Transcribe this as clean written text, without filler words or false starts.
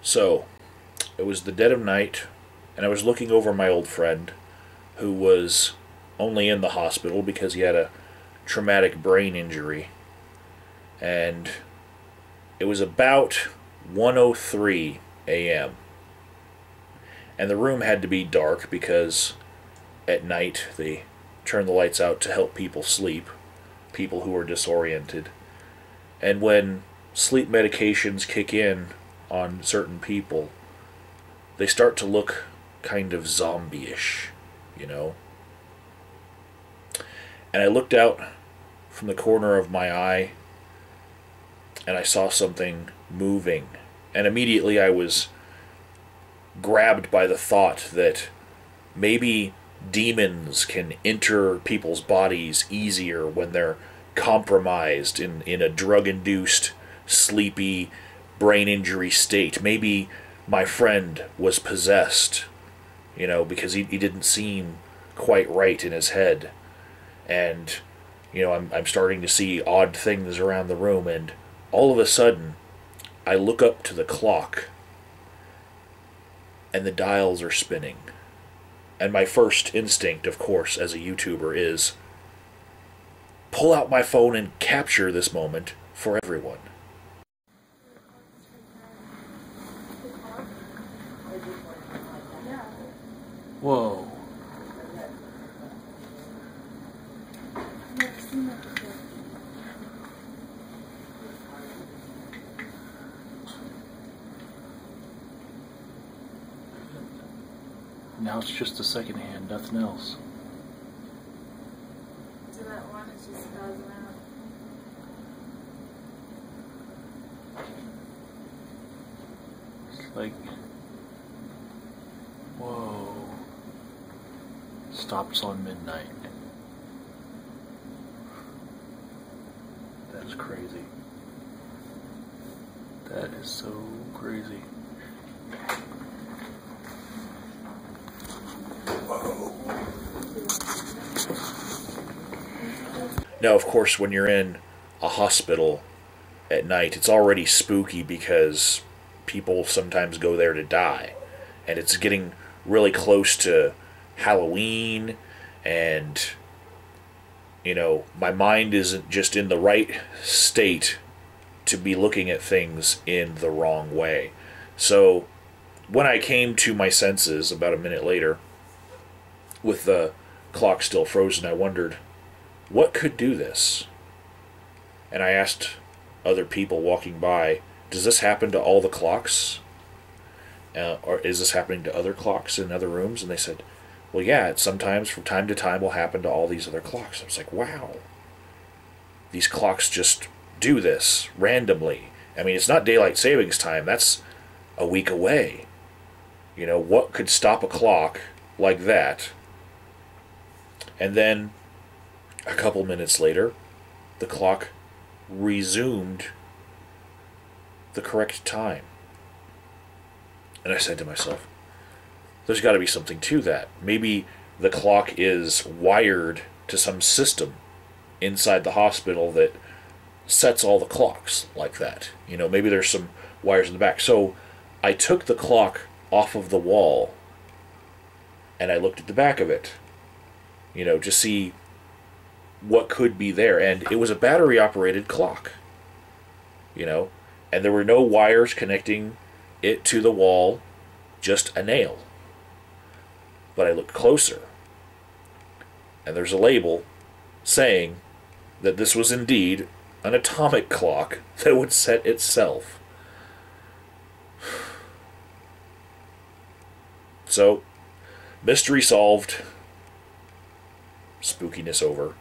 So, it was the dead of night, and I was looking over my old friend, who was only in the hospital because he had a traumatic brain injury. And it was about 1:03 a.m. And the room had to be dark because at night they turn the lights out to help people sleep, people who are disoriented. And when sleep medications kick in on certain people, they start to look kind of zombie-ish, you know? And I looked out from the corner of my eye and I saw something moving. And immediately I was grabbed by the thought that maybe demons can enter people's bodies easier when they're compromised in a drug-induced, sleepy, brain injury state. Maybe my friend was possessed, because he didn't seem quite right in his head. And, I'm starting to see odd things around the room, and all of a sudden, I look up to the clock, and the dials are spinning. And my first instinct, of course, as a YouTuber is pull out my phone and capture this moment for everyone. Whoa. Now it's just the second hand, nothing else. To that one, it's just spells out. It's like, whoa. Stops on midnight. That's crazy. That is so crazy. Now, of course, when you're in a hospital at night, it's already spooky because people sometimes go there to die. And it's getting really close to Halloween, and, my mind isn't just in the right state to be looking at things in the wrong way. So, when I came to my senses about a minute later, with the clock still frozen, I wondered, what could do this? And I asked other people walking by, does this happen to all the clocks? Or is this happening to other clocks in other rooms? And they said, well, yeah, it sometimes from time to time will happen to all these other clocks. I was like, wow. These clocks just do this randomly. I mean, it's not daylight savings time. That's a week away. What could stop a clock like that? And then a couple minutes later, the clock resumed the correct time. And I said to myself, there's got to be something to that. Maybe the clock is wired to some system inside the hospital that sets all the clocks like that. Maybe there's some wires in the back. So I took the clock off of the wall and I looked at the back of it, to see what could be there. And it was a battery-operated clock, and there were no wires connecting it to the wall, just a nail. But I looked closer, and there's a label saying that this was indeed an atomic clock that would set itself. So, mystery solved, spookiness over.